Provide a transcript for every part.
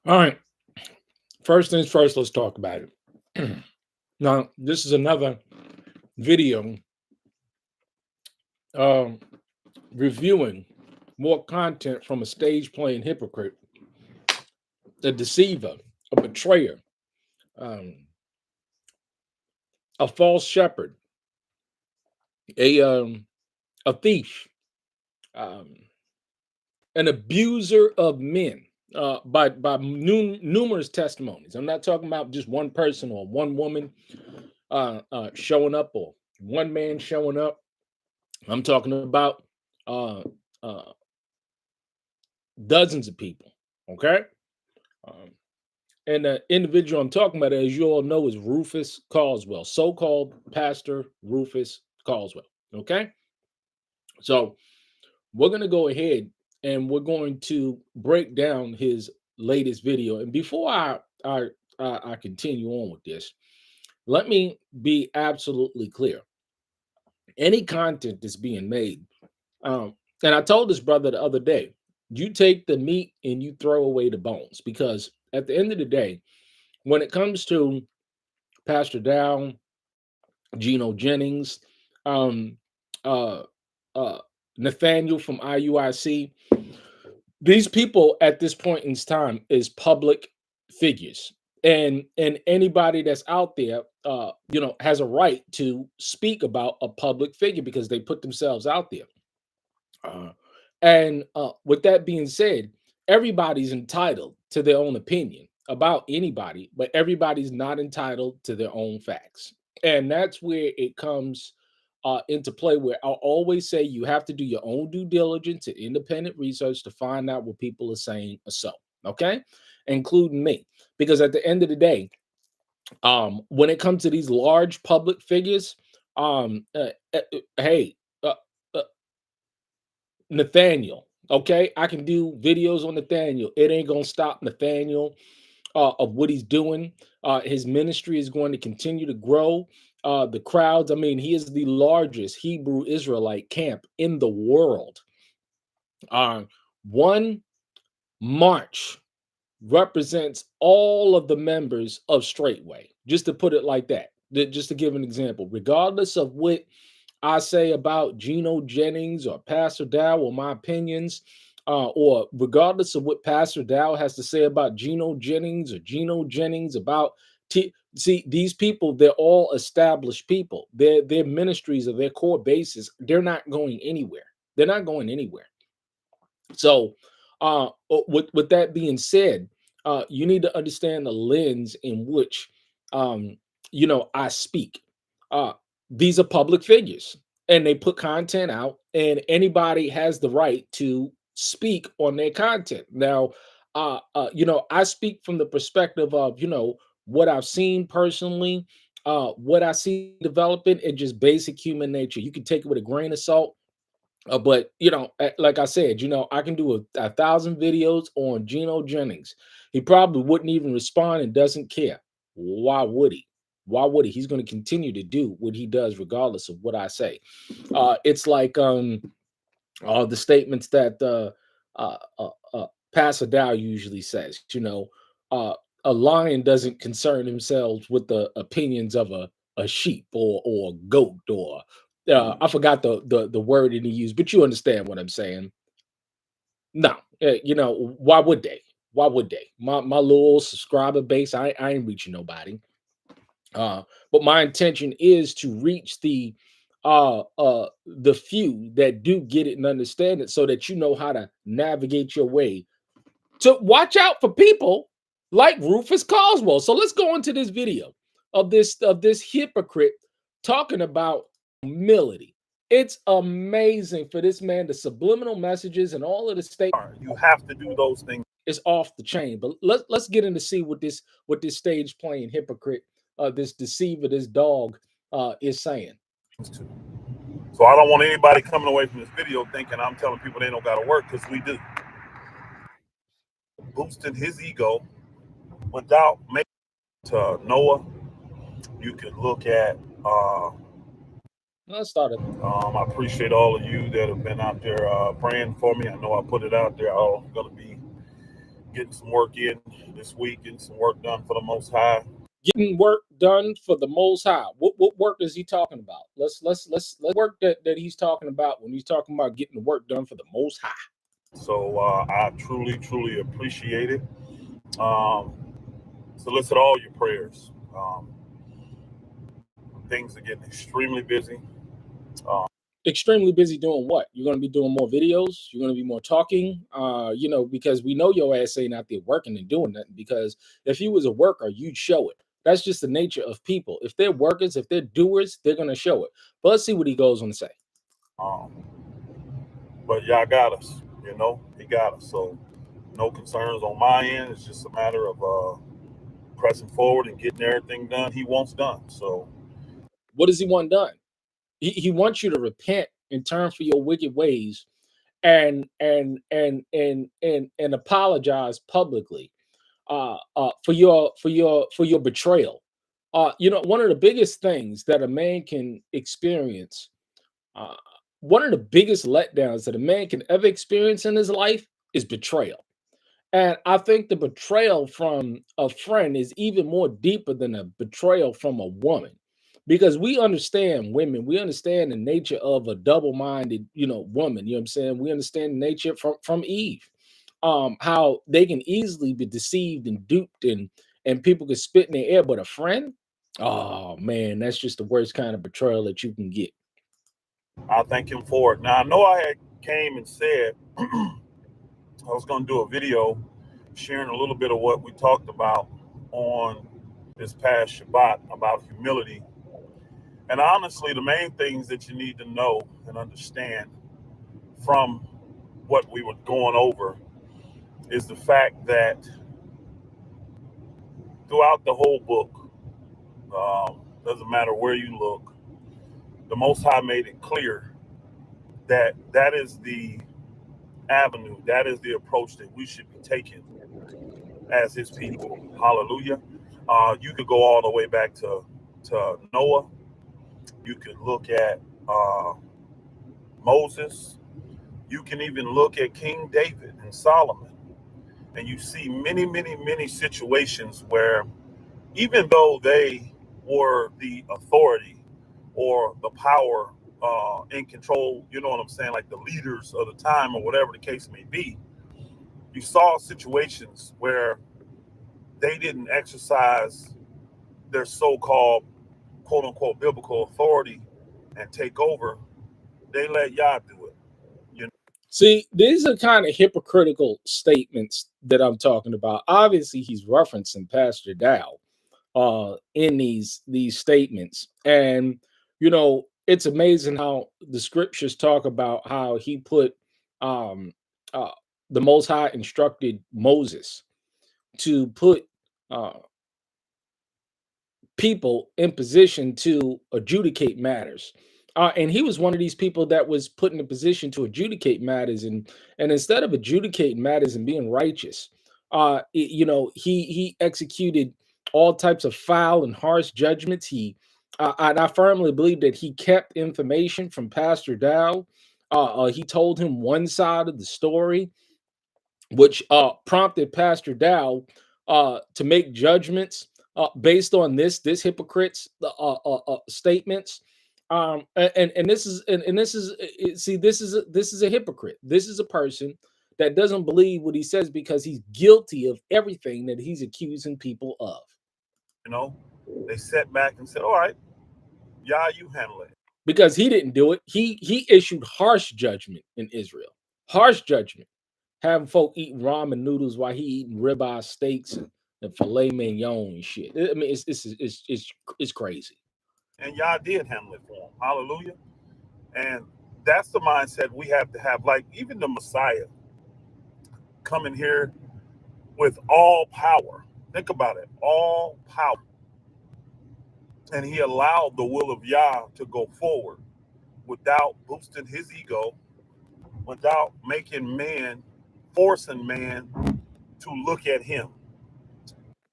All right. First things first, let's talk about it. Now, this is another video um, reviewing more content from a stage playing hypocrite, a deceiver, a betrayer, um, a false shepherd, a a thief, um, an abuser of men. By numerous testimonies. I'm not talking about just one person or one woman showing up or one man showing up. I'm talking about uh, uh, dozens of people. Okay. Um, and the individual I'm talking about, as you all know, is Rufus Caldwell, so called Pastor Rufus Caldwell. Okay. So we're going to go ahead and we're going to break down his latest video. And before I continue on with this, let me be absolutely clear. Any content that's being made, um, and I told this brother the other day, you take the meat and you throw away the bones because at the end of the day, when it comes to Pastor Dow, Geno Jennings, um, uh, uh, Nathaniel from IUIC, these people at this point in time is public figures, and anybody that's out there has a right to speak about a public figure because they put themselves out there. And with that being said, everybody's entitled to their own opinion about anybody, but everybody's not entitled to their own facts. And that's where it comes into play, where I'll always say you have to do your own due diligence and independent research to find out what people are saying or so. Okay. Including me. Because at the end of the day, when it comes to these large public figures, hey, uh, uh, Nathaniel. Okay, I can do videos on Nathaniel. It ain't gonna stop Nathaniel of what he's doing. His ministry is going to continue to grow. The crowds. I mean, he is the largest Hebrew Israelite camp in the world. Uh, one march represents all of the members of Straightway. Just to put it like that. Just to give an example, regardless of what I say about Geno Jennings or Pastor Dow or my opinions, or regardless of what Pastor Dow has to say about Geno Jennings or Geno Jennings about see these people, they're all established people. Their ministries are their core basis. They're not going anywhere. They're not going anywhere. So, with that being said, you need to understand the lens in which I speak. Uh, these are public figures, and they put content out, and anybody has the right to speak on their content. Now, I speak from the perspective of what I've seen personally, what I see developing, and just basic human nature. You can take it with a grain of salt, but like I said, I can do a thousand videos on Geno Jennings. He probably wouldn't even respond and doesn't care. Why would he? Why would he? He's going to continue to do what he does regardless of what I say. It's like the statements that Pastor Dow usually says. Uh, a lion doesn't concern himself with the opinions of a sheep or a goat or I forgot the word that he used, but you understand what I'm saying. No, why would they? Why would they? My little subscriber base, I ain't reaching nobody. But my intention is to reach the few that do get it and understand it, so that you know how to navigate your way to watch out for people like Rufus Caldwell. So let's go into this video of this hypocrite talking about humility. It's amazing for this man, the subliminal messages and all of the state. You have to do those things. Is off the chain. But let's get in to see what this stage playing hypocrite, this deceiver, this dog, is saying. So I don't want anybody coming away from this video thinking I'm telling people they don't got to work, because we do. Boosting his ego without making to Noah. You can look at. Let's start it. I appreciate all of you that have been out there praying for me. I know I put it out there. I'm going to be getting some work in this week, getting some work done for the Most High. Getting work done for the Most High. What work is he talking about? Let's work that he's talking about when he's talking about getting the work done for the Most High. So I truly, truly appreciate it. Um, Solicit all your prayers. Things are getting extremely busy. Um, Extremely busy doing what? You're going to be doing more videos. You're going to be more talking. Because we know your ass ain't out there working and doing nothing. Because if you was a worker, you'd show it. That's just the nature of people. If they're workers, if they're doers, they're going to show it. But let's see what he goes on to say. but y'all got us. He got us. So no concerns on my end. It's just a matter of pressing forward and getting everything done he wants done. So what does he want done? He wants you to repent and turn for your wicked ways and apologize publicly for your betrayal. One of the biggest things that a man can experience, uh, one of the biggest letdowns that a man can ever experience in his life is betrayal. And I think the betrayal from a friend is even more deeper than a betrayal from a woman. Because we understand women, we understand the nature of a double-minded, woman. You know what I'm saying? We understand the nature from Eve. How they can easily be deceived and duped and people can spit in their ear, but a friend, oh man, that's just the worst kind of betrayal that you can get. I thank him for it. Now I know I had came and said I was going to do a video sharing a little bit of what we talked about on this past Shabbat about humility. And honestly, the main things that you need to know and understand from what we were going over is the fact that throughout the whole book, doesn't matter where you look, the Most High made it clear that that is the avenue, that is the approach that we should be taking as His people. Hallelujah. You could go all the way back to Noah. You could look at Moses. You can even look at King David and Solomon. And you see many, many, many situations where even though they were the authority or the power in control, you know what I'm saying, like the leaders of the time or whatever the case may be, you saw situations where they didn't exercise their so-called quote unquote biblical authority and take over. They let Yah do it. You know? See, these are kind of hypocritical statements that I'm talking about. Obviously, he's referencing Pastor Dow in these statements, and it's amazing how the scriptures talk about how he put um, uh, the Most High instructed Moses to put uh, people in position to adjudicate matters. And he was one of these people that was put in a position to adjudicate matters, and instead of adjudicating matters and being righteous, he executed all types of foul and harsh judgments. And I firmly believe that he kept information from Pastor Dow. He told him one side of the story, which prompted Pastor Dow to make judgments based on this hypocrite's statements. And this is and this is see this is a hypocrite. This is a person that doesn't believe what he says because he's guilty of everything that he's accusing people of. They sat back and said, "All right, Yah, you handle it." Because he didn't do it. He issued harsh judgment in Israel. Harsh judgment. Having folk eating ramen noodles while he eating ribeye steaks and filet mignon and shit. I mean, it's crazy. And Yah did handle it for him. Hallelujah. And that's the mindset we have to have. Like even the Messiah coming here with all power. Think about it, all power. And he allowed the will of Yah to go forward without boosting his ego, without making man, forcing man to look at him.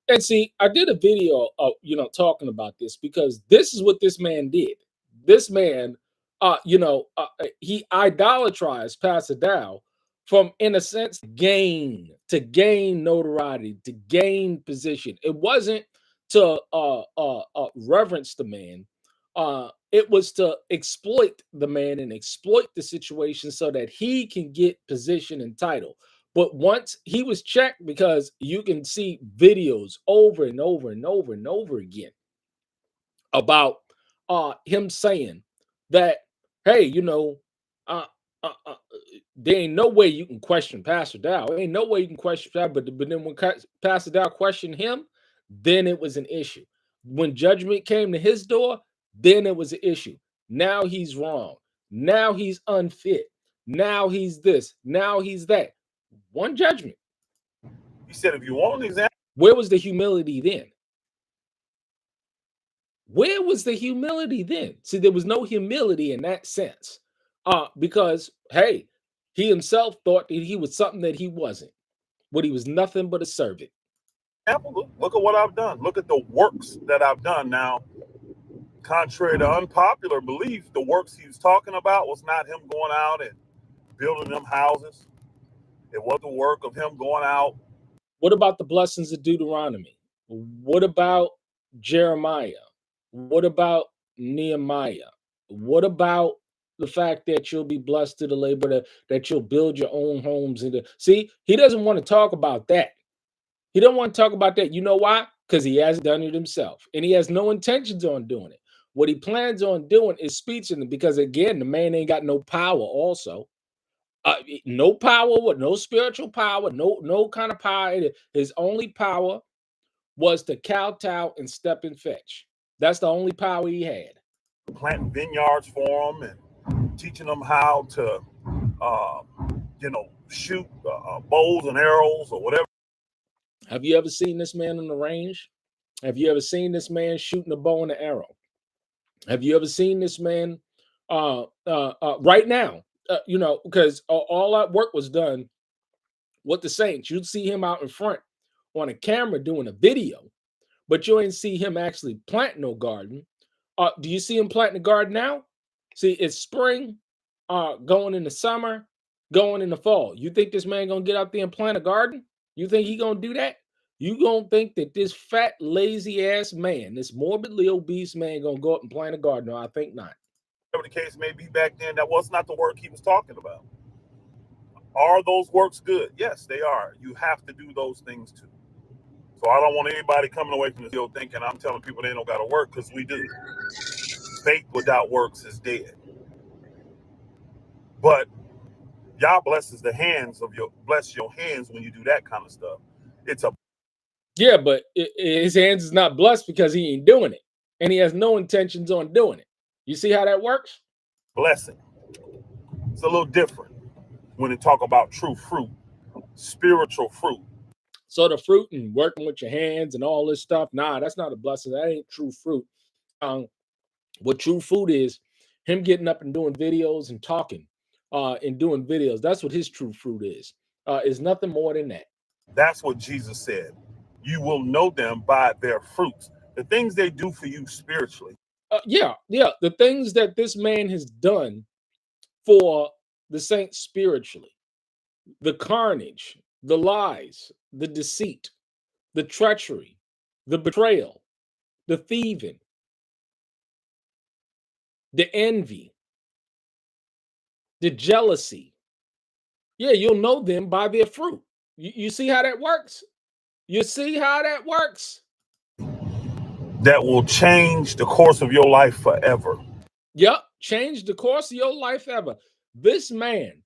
And see, I did a video of talking about this because this is what this man did. This man, he idolatrized Pastor Dow from, in a sense, gain to gain notoriety, to gain position. It wasn't to reverence the man. It was to exploit the man and exploit the situation so that he can get position and title. But once he was checked, because you can see videos over and over and over and over again about him saying that, hey, uh, uh, uh, there ain't no way you can question Pastor Dow. There ain't no way you can question that. But then when Pastor Dow questioned him, then it was an issue. When judgment came to his door, then it was an issue. Now he's wrong. Now he's unfit. Now he's this. Now he's that. One judgment. He said, if you want an example, Where was the humility then? Where was the humility then? See, there was no humility in that sense. Because, hey, he himself thought that he was something that he wasn't, but he was nothing but a servant. look at what I've done. Look at the works that I've done. Now, contrary to unpopular belief, the works he was talking about was not him going out and building them houses. It was the work of him going out. What about the blessings of Deuteronomy? What about Jeremiah? What about Nehemiah? What about the fact that you'll be blessed to the labor, that you'll build your own homes? See, he doesn't want to talk about that. He don't want to talk about that. You know why? Because he hasn't done it himself, and he has no intentions on doing it. What he plans on doing is speeching it, because again, the man ain't got no power. Also, no power, with no spiritual power, no kind of power. His only power was to kowtow and step and fetch. That's the only power he had. Planting vineyards for them and teaching them how to, shoot bows and arrows or whatever. Have you ever seen this man on the range? Have you ever seen this man shooting a bow and an arrow? Have you ever seen this man right now? Because all that work was done with the saints. You'd see him out in front on a camera doing a video, but you ain't see him actually planting no garden. Do you see him planting a garden now? See, it's spring, going in the summer, going in the fall. You think this man gonna get out there and plant a garden? You think he gonna do that? You gonna think that this fat, lazy ass man, this morbidly obese man, gonna go up and plant a garden? No, I think not. Whatever the case may be back then, that was not the work he was talking about. Are those works good? Yes, they are. You have to do those things too. So I don't want anybody coming away from the field thinking I'm telling people they don't got to work, because we do. Faith without works is dead. But Yah blesses bless your hands when you do that kind of stuff. It's a but his hands is not blessed because he ain't doing it, and he has no intentions on doing it. You see how that works? blessing. It's a little different when they talk about true fruit, spiritual fruit. So the fruit and working with your hands and all this stuff, nah, that's not a blessing. That ain't true fruit. What true fruit is, him getting up and doing videos and talking, and doing videos. That's what his true fruit is. Is nothing more than that. That's what Jesus said. You will know them by their fruits. The things they do for you spiritually. Yeah. The things that this man has done for the saints spiritually, the carnage, the lies, the deceit, the treachery, the betrayal, the thieving, the envy, the jealousy. Yeah, you'll know them by their fruit. You see how that works? You see how that works? That will change the course of your life forever. Yep, change the course of your life ever. This man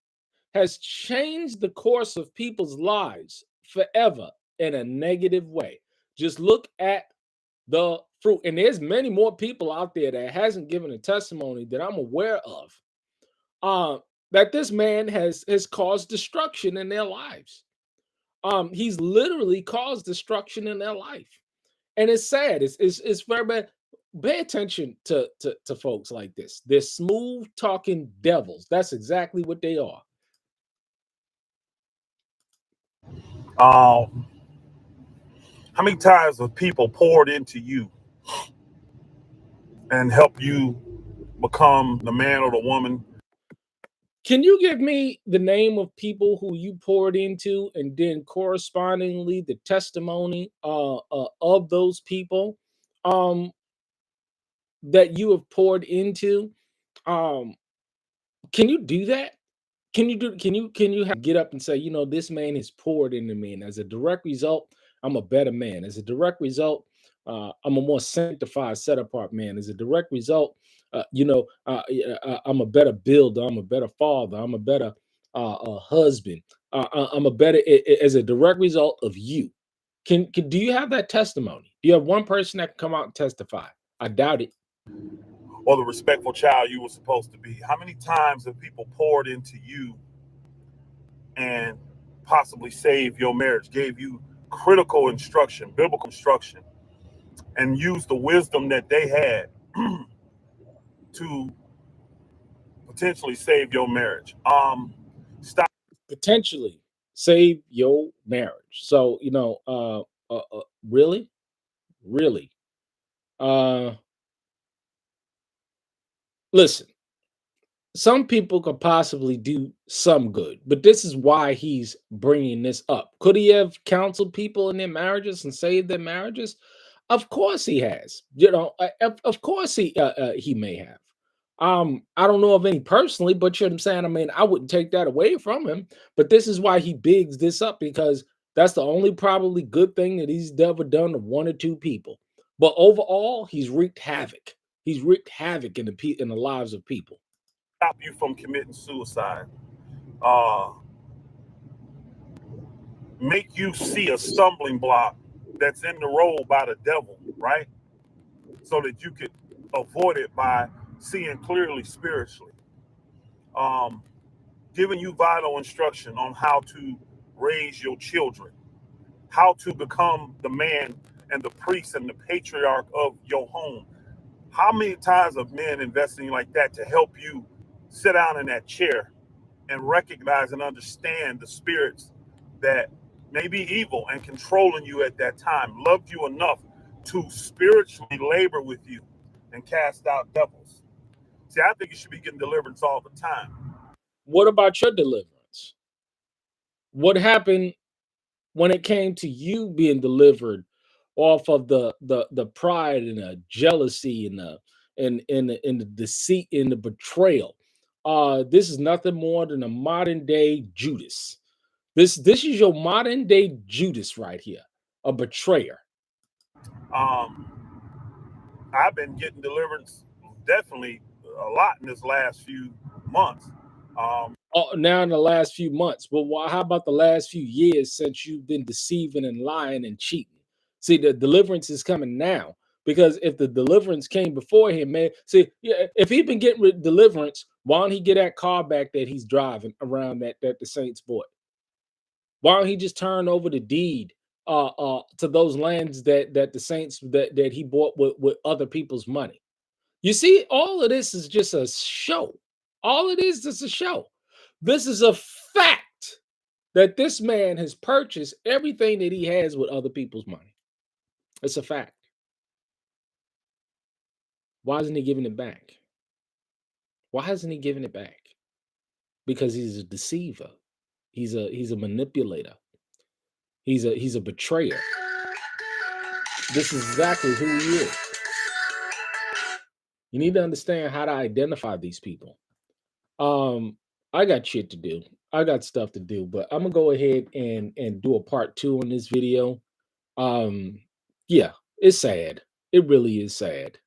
has changed the course of people's lives forever in a negative way. Just look at the fruit. And there's many more people out there that hasn't given a testimony that I'm aware of, that this man has caused destruction in their lives. He's literally caused destruction in their life. And it's sad. It's very bad. Pay attention to folks like this. They're smooth talking devils. That's exactly what they are. How many times have people poured into you and help you become the man or the woman Can you give me the name of people who you poured into, and then correspondingly the testimony of those people um, that you have poured into? Um, can you do that? Can you get up and say, this man has poured into me, and as a direct result, I'm a better man. As a direct result, I'm a more sanctified, set apart man. As a direct result, I'm a better builder. I'm a better father. I'm a better husband. I'm a better as a direct result of you. Can do you have that testimony? Do you have one person that can come out and testify? I doubt it. Or the respectful child you were supposed to be? How many times have people poured into you and possibly saved your marriage, gave you critical instruction, biblical instruction, and used the wisdom that they had to potentially save your marriage? Stop. Potentially save your marriage. So, really, really. Uh, Listen, some people could possibly do some good, but this is why he's bringing this up. Could he have counseled people in their marriages and saved their marriages? Of course he has. Of course he may have. I don't know of any personally, but you know what I'm saying. I mean, I wouldn't take that away from him. But this is why he bigs this up, because that's the only probably good thing that he's ever done to one or two people. But overall, he's wreaked havoc. He's wreaked havoc in the lives of people. Stop you from committing suicide. Uh, Make you see a stumbling block that's in the road by the devil, right? So that you could avoid it by seeing clearly spiritually. Um, Giving you vital instruction on how to raise your children, how to become the man and the priest and the patriarch of your home. How many times have men investing like that to help you sit down in that chair and recognize and understand the spirits that may be evil and controlling you at that time, loved you enough to spiritually labor with you and cast out devils? See, I think you should be getting deliverance all the time. What about your deliverance? What happened when it came to you being delivered off of the pride and the jealousy and the deceit and the betrayal? This is nothing more than a modern day Judas. This is your modern day Judas right here, a betrayer. Um, I've been getting deliverance definitely a lot in this last few months. Um, Oh, now in the last few months. Well, how about the last few years since you've been deceiving and lying and cheating? See, the deliverance is coming now, because if the deliverance came before him, man, see, yeah, if he'd been getting deliverance, why don't he get that car back that he's driving around that the Saints bought? Why don't he just turn over the deed to those lands that the Saints that he bought with other people's money? You see, all of this is just a show. All it is a show. This is a fact that this man has purchased everything that he has with other people's money. It's a fact. Why isn't he giving it back? Why hasn't he given it back? Because he's a deceiver. He's a manipulator. He's a betrayer. This is exactly who he is. You need to understand how to identify these people. Um, I got shit to do. I got stuff to do, but I'm gonna go ahead and do a part two on this video. Um, yeah, it's sad. It really is sad.